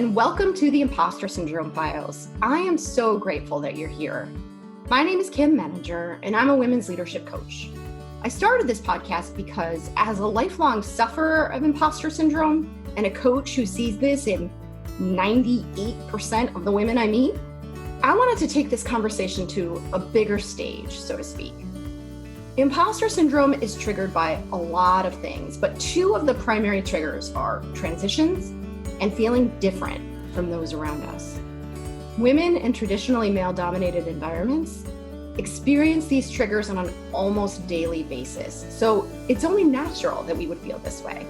and welcome to the Impostor Syndrome Files. I am so grateful that you're here. My name is Kim Menninger, and I'm a women's leadership coach. I started this podcast because as a lifelong sufferer of imposter syndrome and a coach who sees this in 98% of the women I meet, I wanted to take this conversation to a bigger stage, so to speak. Imposter syndrome is triggered by a lot of things, but two of the primary triggers are transitions and feeling different from those around us. Women in traditionally male-dominated environments experience these triggers on an almost daily basis, so it's only natural that we would feel this way.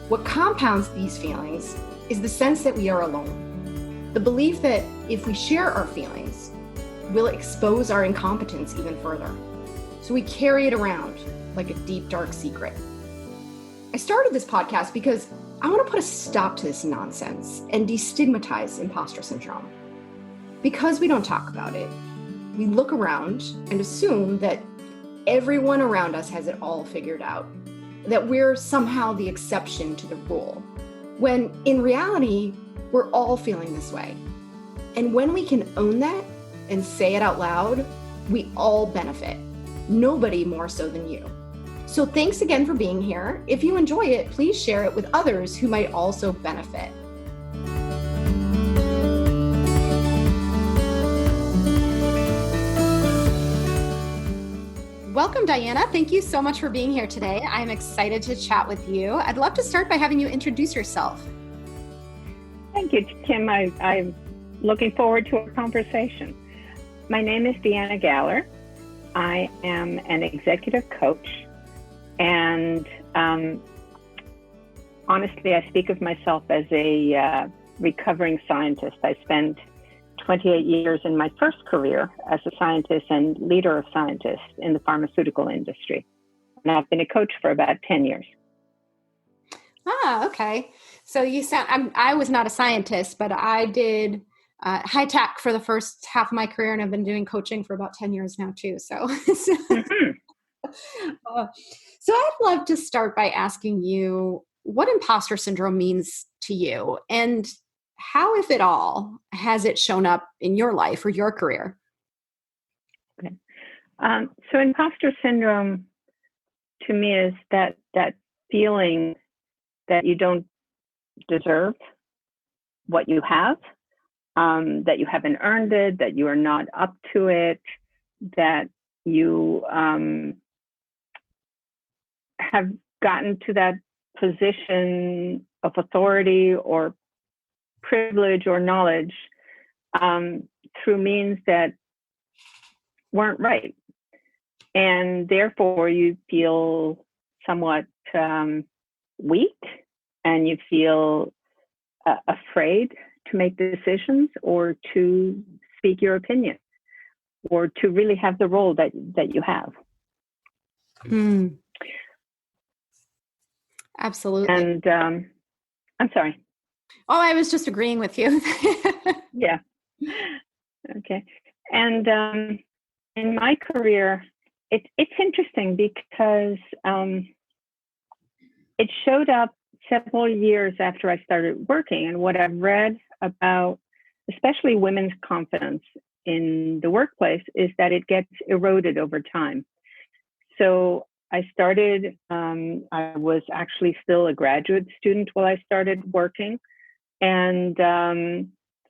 What compounds these feelings is the sense that we are alone. The belief that if we share our feelings, we'll expose our incompetence even further. So we carry it around like a deep, dark secret. I started this podcast because I want to put a stop to this nonsense and destigmatize imposter syndrome. Because we don't talk about it, we look around and assume that everyone around us has it all figured out, that we're somehow the exception to the rule, when in reality, we're all feeling this way. And when we can own that and say it out loud, we all benefit. Nobody more so than you. So thanks again for being here. If you enjoy it, please share it with others who might also benefit. Welcome, Diana. Thank you so much for being here today. I'm excited to chat with you. I'd love to start by having you introduce yourself. Thank you, Kim. I'm looking forward to a conversation. My name is Deanna Galler. I am an executive coach. And honestly, I speak of myself as a recovering scientist. I spent 28 years in my first career as a scientist and leader of scientists in the pharmaceutical industry. And I've been a coach for about 10 years. Ah, okay. So you sound, I was not a scientist, but I did high tech for the first half of my career, and I've been doing coaching for about 10 years now too. So So I'd love to start by asking you what imposter syndrome means to you, and how, if at all, has it shown up in your life or your career? Okay. So imposter syndrome to me is that feeling that you don't deserve what you have, that you haven't earned it, that you are not up to it, that you have gotten to that position of authority or privilege or knowledge through means that weren't right. And therefore you feel somewhat weak, and you feel afraid to make decisions or to speak your opinion or to really have the role that you have. Mm. Absolutely. And I'm sorry. Oh, I was just agreeing with you. Yeah. Okay. And in my career, it's interesting because it showed up several years after I started working. And what I've read about, especially women's confidence in the workplace, is that it gets eroded over time. So I started, I was actually still a graduate student while I started working, and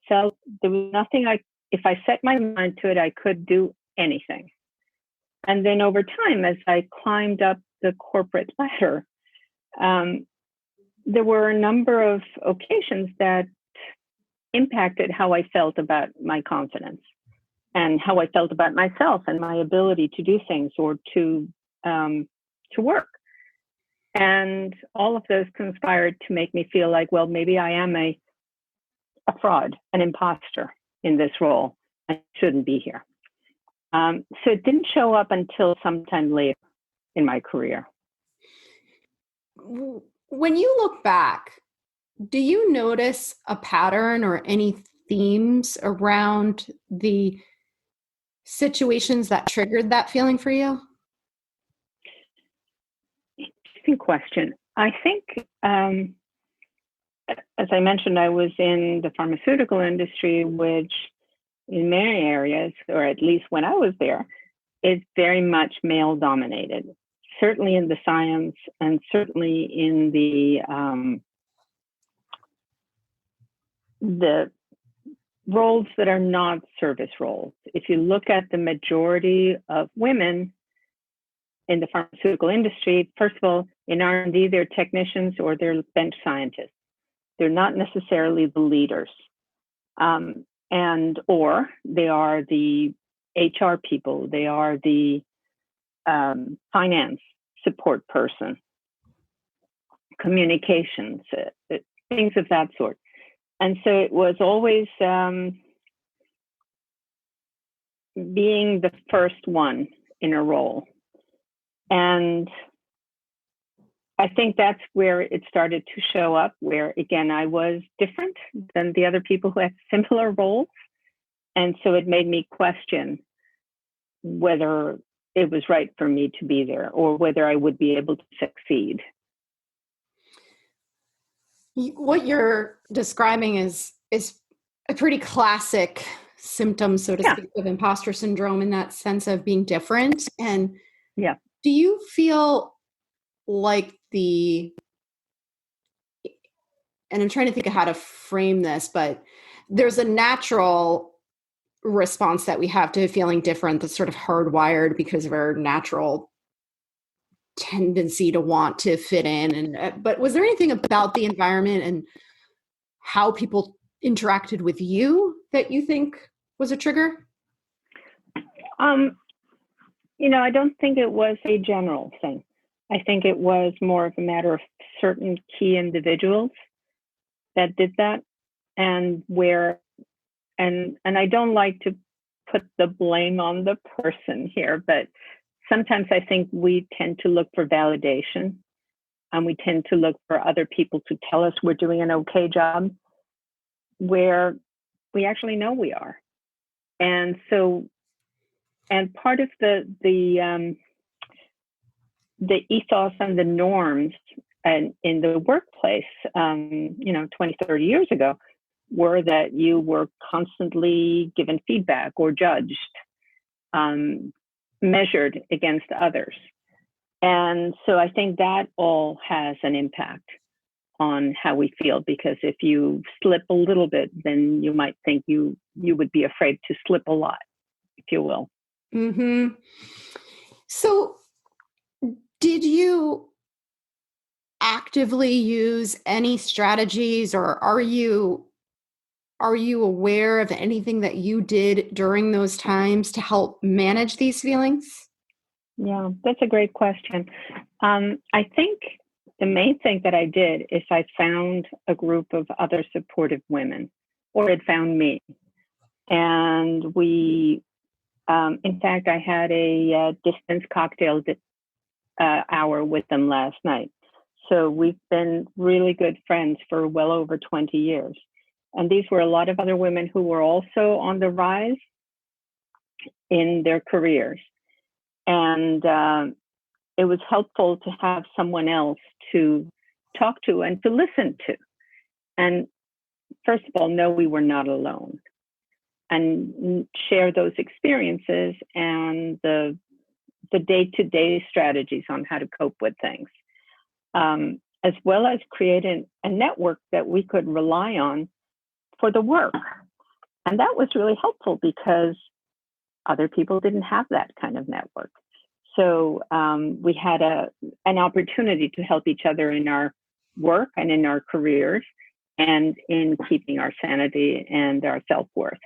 felt there was nothing if I set my mind to it, I could do anything. And then over time, as I climbed up the corporate ladder, there were a number of occasions that impacted how I felt about my confidence and how I felt about myself and my ability to do things or to work. And all of those conspired to make me feel like, well, maybe I am a fraud, an imposter in this role. I shouldn't be here. So it didn't show up until sometime later in my career. When you look back, do you notice a pattern or any themes around the situations that triggered that feeling for you? Interesting question. I think as I mentioned, I was in the pharmaceutical industry, which in many areas, or at least when I was there, is very much male dominated. Certainly in the science and certainly in the roles that are not service roles. If you look at the majority of women in the pharmaceutical industry, first of all, in R&D, they're technicians or they're bench scientists. They're not necessarily the leaders. Or they are the HR people, they are the finance support person, communications, things of that sort. And so it was always being the first one in a role. And I think that's where it started to show up, where, again, I was different than the other people who had similar roles. And so it made me question whether it was right for me to be there or whether I would be able to succeed. What you're describing is a pretty classic symptom, so to speak, of imposter syndrome, in that sense of being different. And do you feel like and I'm trying to think of how to frame this, but there's a natural response that we have to feeling different that's sort of hardwired because of our natural tendency to want to fit in. But was there anything about the environment and how people interacted with you that you think was a trigger? I don't think it was a general thing. I think it was more of a matter of certain key individuals that did that, and I don't like to put the blame on the person here, but sometimes I think we tend to look for validation, and we tend to look for other people to tell us we're doing an okay job, where we actually know we are. And so, and part of the ethos and the norms and in the workplace, 20, 30 years ago, were that you were constantly given feedback or judged, measured against others. And so I think that all has an impact on how we feel, because if you slip a little bit, then you might think you would be afraid to slip a lot, if you will. Mm-hmm. So did you actively use any strategies, or are you aware of anything that you did during those times to help manage these feelings? Yeah, that's a great question. I think the main thing that I did is I found a group of other supportive women, or it found me. And we, in fact, I had a distance cocktail hour with them last night. So we've been really good friends for well over 20 years. And these were a lot of other women who were also on the rise in their careers. And it was helpful to have someone else to talk to and to listen to. And first of all, know we were not alone, and share those experiences and the day-to-day strategies on how to cope with things, as well as create a network that we could rely on for the work. And that was really helpful because other people didn't have that kind of network. So we had an opportunity to help each other in our work and in our careers and in keeping our sanity and our self-worth.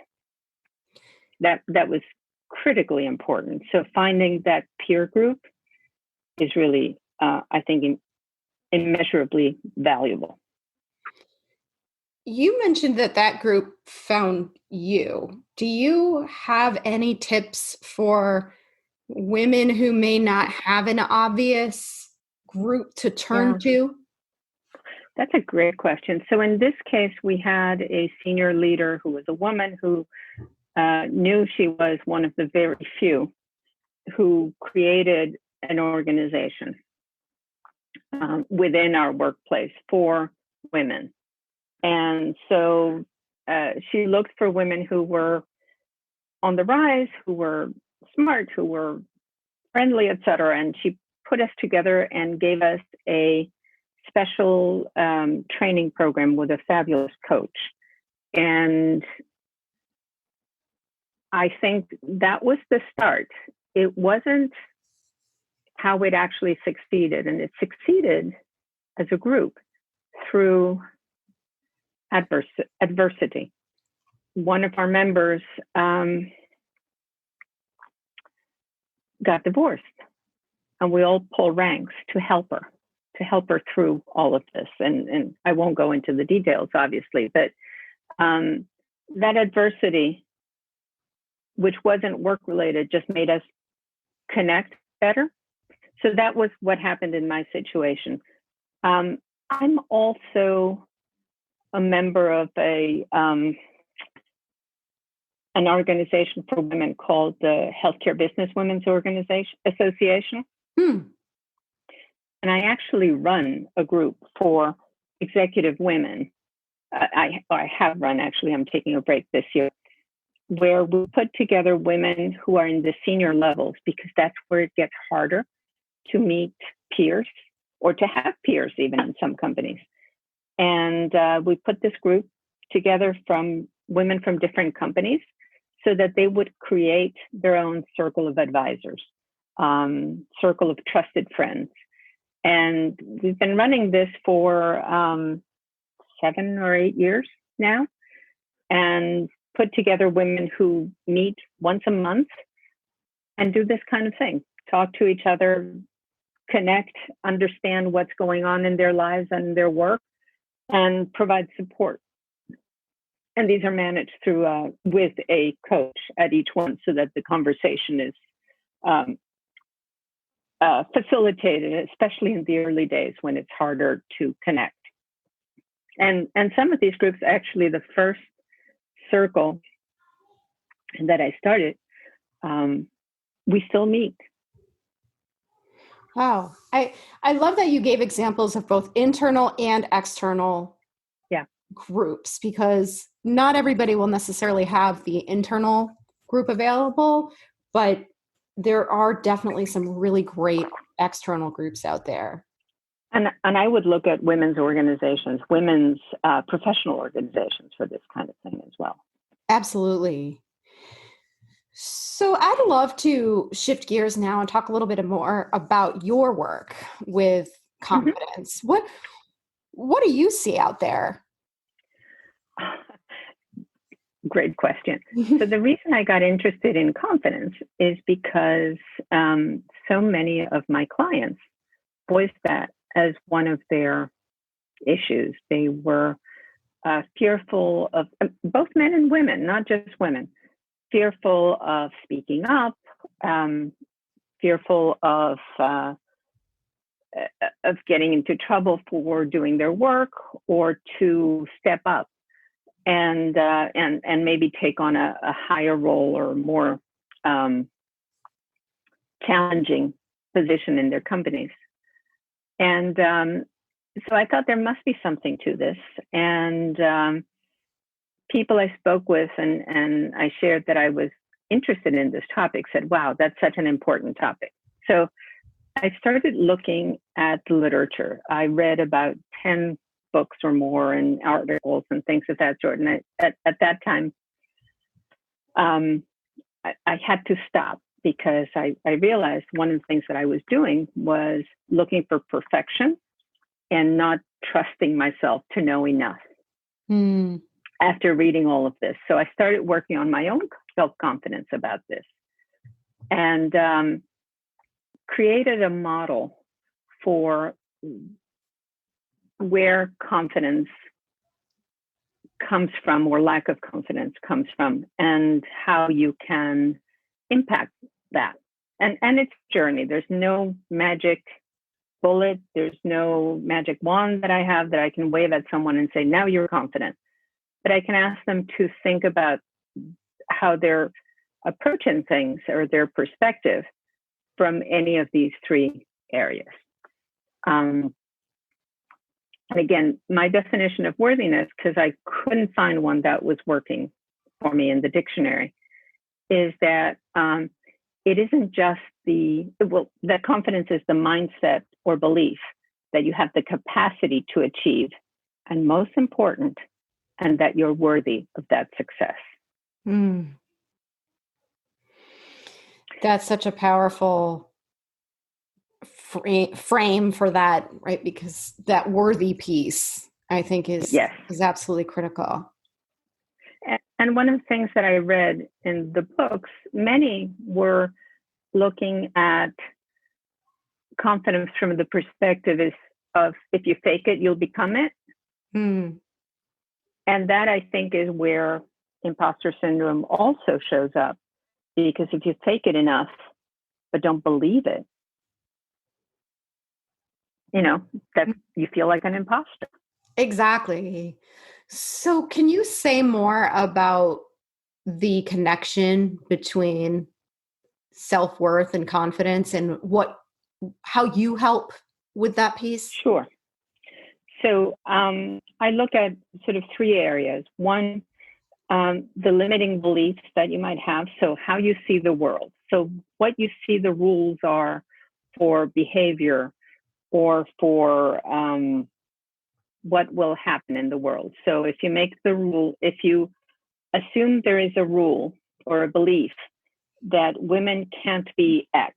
That was critically important. So finding that peer group is really, I think, immeasurably valuable. You mentioned that group found you. Do you have any tips for women who may not have an obvious group to turn to? That's a great question. So in this case, we had a senior leader who was a woman who knew she was one of the very few who created an organization within our workplace for women. And so she looked for women who were on the rise, who were smart, who were friendly, et cetera. And she put us together and gave us a special training program with a fabulous coach. And I think that was the start. It wasn't how it actually succeeded, and it succeeded as a group through adversity. One of our members got divorced, and we all pulled ranks to help her through all of this. And I won't go into the details, obviously, but that adversity, which wasn't work related, just made us connect better. So that was what happened in my situation. I'm also a member of an organization for women called the Healthcare Businesswomen's Association. And I actually run a group for executive women. I have run, actually, I'm taking a break this year, where we put together women who are in the senior levels, because that's where it gets harder to meet peers or to have peers even in some companies. And we put this group together from women from different companies so that they would create their own circle of advisors, circle of trusted friends. And we've been running this for 7 or 8 years now, and put together women who meet once a month and do this kind of thing, talk to each other, connect, understand what's going on in their lives and their work, and provide support. And these are managed through with a coach at each one, so that the conversation is facilitated, especially in the early days when it's harder to connect. And some of these groups, actually, the first circle that I started, we still meet. Wow. I love that you gave examples of both internal and external groups, because not everybody will necessarily have the internal group available, but there are definitely some really great external groups out there. And I would look at women's organizations, women's professional organizations for this kind of thing as well. Absolutely. So I'd love to shift gears now and talk a little bit more about your work with confidence. Mm-hmm. What do you see out there? Great question. So the reason I got interested in confidence is because so many of my clients voiced that as one of their issues. They were fearful of, both men and women, not just women, fearful of speaking up, fearful of getting into trouble for doing their work, or to step up and maybe take on a higher role or more challenging position in their companies. And so I thought there must be something to this. And people I spoke with and I shared that I was interested in this topic said, wow, that's such an important topic. So I started looking at the literature. I read about 10 books or more and articles and things of that sort. And at that time, I had to stop, because I realized one of the things that I was doing was looking for perfection and not trusting myself to know enough after reading all of this. So I started working on my own self-confidence about this, and created a model for where confidence comes from, or lack of confidence comes from, and how you can impact that. And it's a journey. There's no magic bullet. There's no magic wand that I have that I can wave at someone and say, now you're confident. But I can ask them to think about how they're approaching things, or their perspective from any of these 3 areas. And again, my definition of worthiness, because I couldn't find one that was working for me in the dictionary, is that it isn't just that confidence is the mindset or belief that you have the capacity to achieve, and most important, and that you're worthy of that success. Mm. That's such a powerful frame for that, right? Because that worthy piece, I think, is absolutely critical. And one of the things that I read in the books, many were looking at confidence from the perspective of if you fake it, you'll become it. Mm. And that, I think, is where imposter syndrome also shows up. Because if you fake it enough, but don't believe it, that you feel like an imposter. Exactly. So can you say more about the connection between self-worth and confidence and how you help with that piece? Sure. So I look at sort of three areas. One, the limiting beliefs that you might have. So how you see the world. So what you see the rules are for behavior or for what will happen in the world. So if you assume there is a rule or a belief that women can't be X,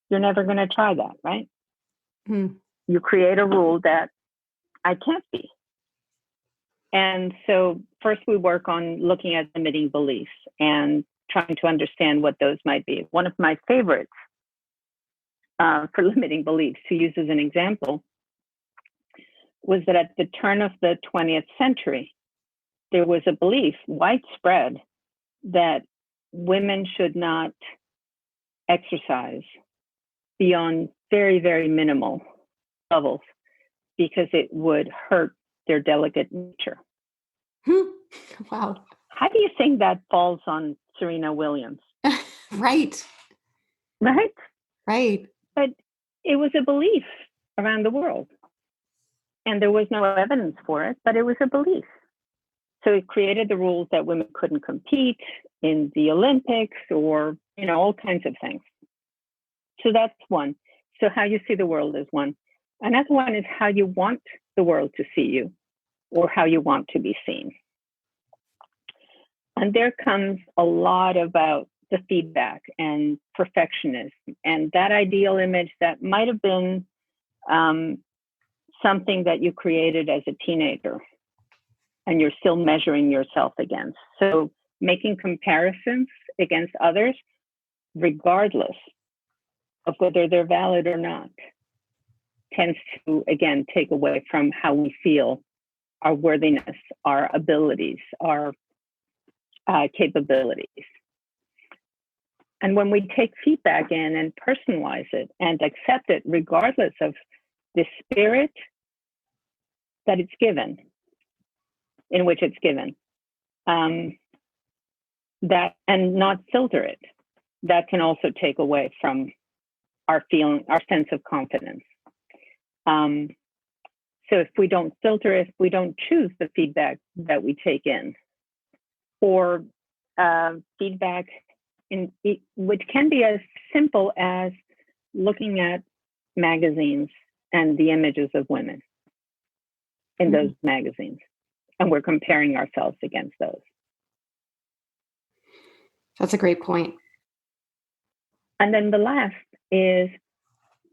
you're never going to try that, right? You create a rule that I can't be. And so first we work on looking at limiting beliefs and trying to understand what those might be. One of my favorites for limiting beliefs, to use as an example, was that at the turn of the 20th century, there was a belief widespread that women should not exercise beyond very, very minimal levels because it would hurt their delicate nature. Wow. How do you think that falls on Serena Williams? Right. But it was a belief around the world. And there was no evidence for it, but it was a belief. So it created the rules that women couldn't compete in the Olympics or, all kinds of things. So that's one. So how you see the world is one. Another one is how you want the world to see you or how you want to be seen. And there comes a lot about the feedback and perfectionism and that ideal image that might have been something that you created as a teenager and you're still measuring yourself against. So making comparisons against others, regardless of whether they're valid or not, tends to, again, take away from how we feel, our worthiness, our abilities, our capabilities. And when we take feedback in and personalize it and accept it, regardless of the spirit that it's given, in which it's given, that and not filter it, that can also take away from our sense of confidence. So if we don't filter it, if we don't choose the feedback that we take in, or feedback which can be as simple as looking at magazines and the images of women in those magazines, and we're comparing ourselves against those. That's a great point. And then the last is,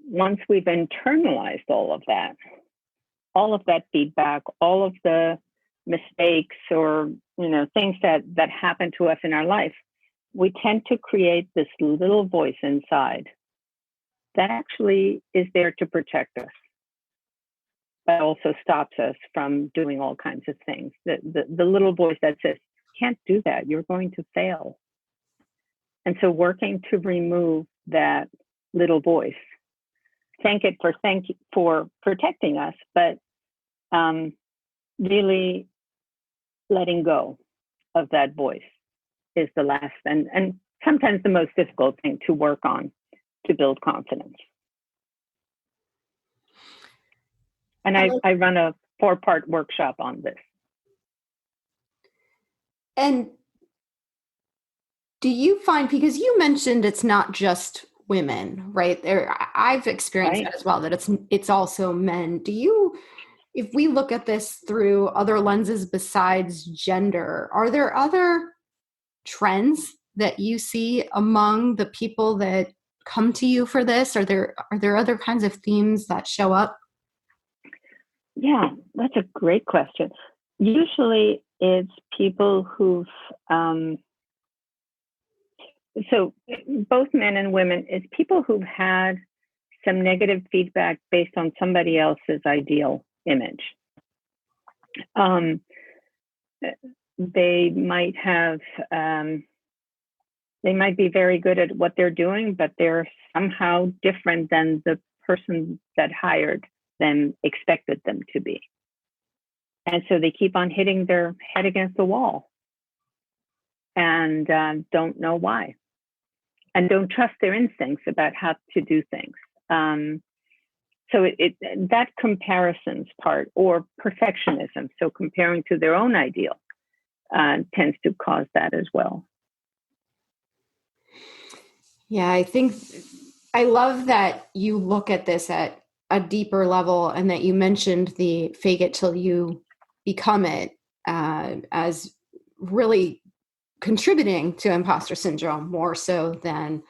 once we've internalized all of that feedback, all of the mistakes or things that happen to us in our life, we tend to create this little voice inside that actually is there to protect us, but also stops us from doing all kinds of things. The little voice that says, can't do that, you're going to fail. And so working to remove that little voice, thank it for protecting us, but really letting go of that voice is the last and sometimes the most difficult thing to work on to build confidence. And I run a 4-part workshop on this. And do you find, because you mentioned it's not just women, right? I've experienced that as well, that it's also men. If we look at this through other lenses besides gender, are there other trends that you see among the people that come to you for this? Are there other kinds of themes that show up? Yeah, that's a great question. Usually it's people who've, so both men and women, it's people who've had some negative feedback based on somebody else's ideal image. They might be very good at what they're doing, but they're somehow different than the person that hired them expected them to be. And so they keep on hitting their head against the wall and don't know why, and don't trust their instincts about how to do things. So that comparisons part, or perfectionism, so comparing to their own ideal, tends to cause that as well. Yeah, I think I love that you look at this at a deeper level, and that you mentioned the fake it till you become it as really contributing to imposter syndrome more so than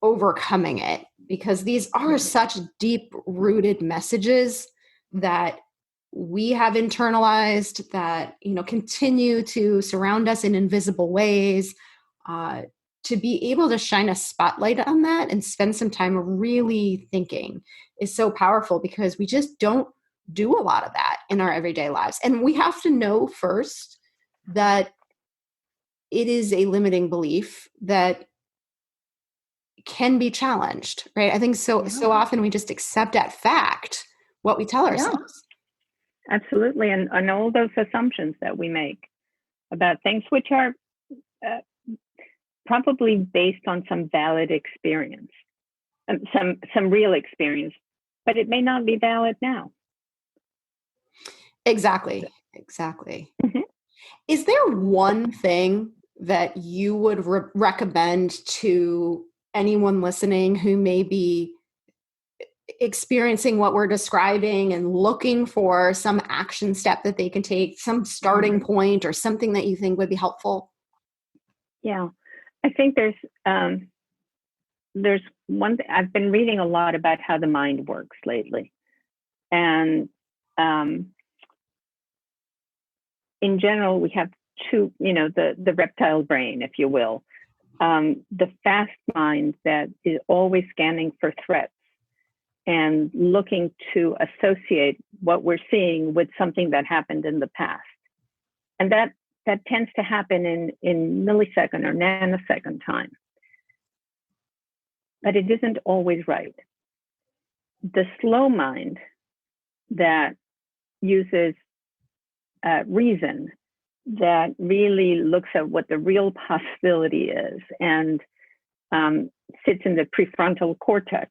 overcoming it, because these are such deep rooted messages that we have internalized that, continue to surround us in invisible ways. To be able to shine a spotlight on that and spend some time really thinking is so powerful, because we just don't do a lot of that in our everyday lives. And we have to know first that it is a limiting belief that can be challenged, right? I think so often we just accept at fact what we tell ourselves. Yeah, absolutely. And all those assumptions that we make about things, which are probably based on some valid experience, some real experience, but it may not be valid now. Exactly. Mm-hmm. Is there one thing that you would recommend to anyone listening who may be experiencing what we're describing and looking for some action step that they can take, some starting point or something that you think would be helpful? Yeah, I think there's one thing. I've been reading a lot about how the mind works lately. And in general, we have two, the reptile brain, if you will, the fast mind that is always scanning for threats and looking to associate what we're seeing with something that happened in the past. And that tends to happen in millisecond or nanosecond time. But it isn't always right. The slow mind that uses reason, that really looks at what the real possibility is and sits in the prefrontal cortex,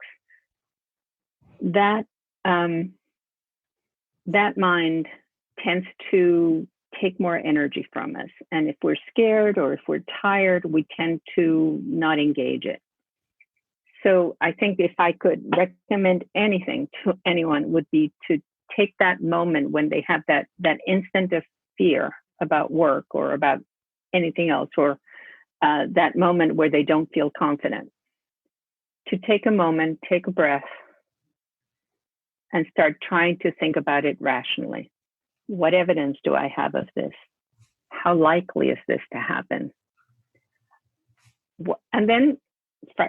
that mind tends to take more energy from us. And if we're scared or if we're tired, we tend to not engage it. So I think if I could recommend anything to anyone, would be to take that moment when they have that instant of fear about work or about anything else, or that moment where they don't feel confident, to take a moment, take a breath, and start trying to think about it rationally. What evidence do I have of this? How likely is this to happen? And then,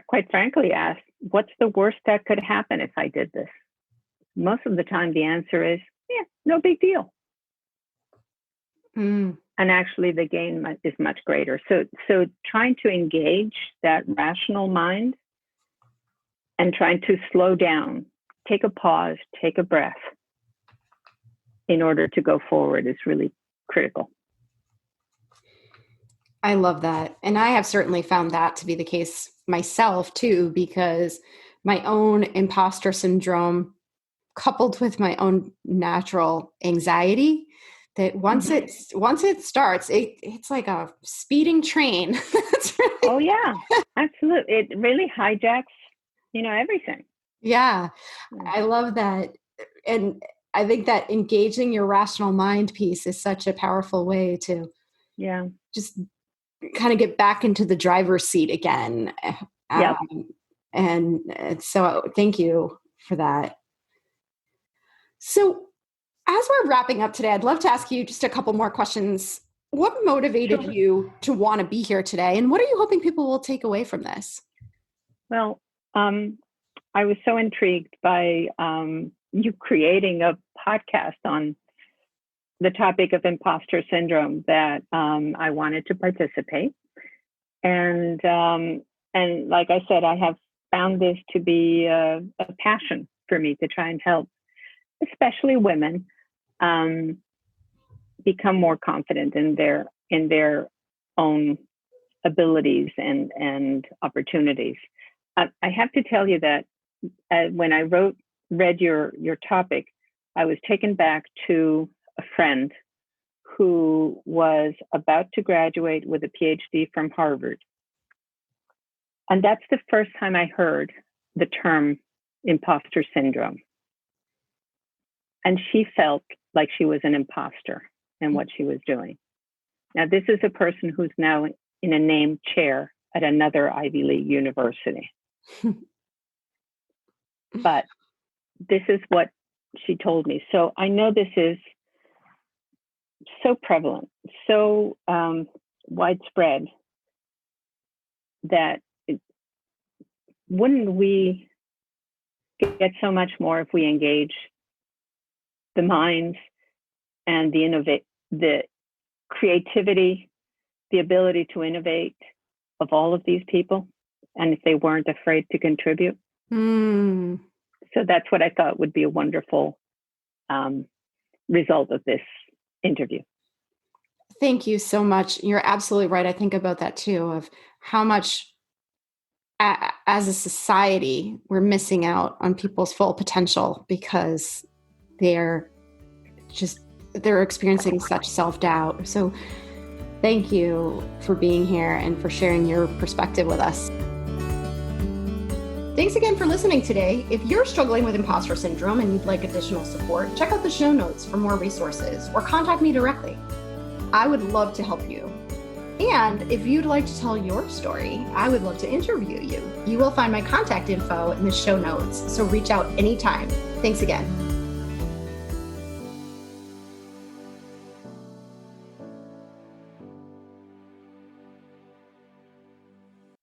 quite frankly, ask, what's the worst that could happen if I did this? Most of the time, the answer is, no big deal. And actually, the gain is much greater. So trying to engage that rational mind and trying to slow down, take a pause, take a breath in order to go forward is really critical. I love that. And I have certainly found that to be the case myself too, because my own imposter syndrome coupled with my own natural anxiety, that once it starts, it's like a speeding train. That's really, Oh yeah, absolutely. It really hijacks, everything. yeah, I love that. And I think that engaging your rational mind piece is such a powerful way to just kind of get back into the driver's seat again. Yep. And so thank you for that. So as we're wrapping up today, I'd love to ask you just a couple more questions. What motivated you to want to be here today? And what are you hoping people will take away from this? Well, I was so intrigued by you creating a podcast on the topic of imposter syndrome that I wanted to participate. And like I said, I have found this to be a passion for me to try and help, especially women, become more confident in their own abilities and opportunities. I have to tell you that when I read your topic, I was taken back to a friend who was about to graduate with a Ph.D. from Harvard. And that's the first time I heard the term imposter syndrome. And she felt like she was an imposter in what she was doing. Now, this is a person who's now in a named chair at another Ivy League university. But this is what she told me. So I know this is so prevalent, so widespread, that wouldn't we get so much more if we engage the minds and the creativity, the ability to innovate of all of these people, and if they weren't afraid to contribute? So that's what I thought would be a wonderful result of this interview. Thank you so much. You're absolutely right. I think about that too, of how much as a society we're missing out on people's full potential because they're experiencing such self-doubt. So thank you for being here and for sharing your perspective with us. Thanks again for listening today. If you're struggling with imposter syndrome and you'd like additional support, check out the show notes for more resources or contact me directly. I would love to help you. And if you'd like to tell your story, I would love to interview you. You will find my contact info in the show notes, so reach out anytime. Thanks again.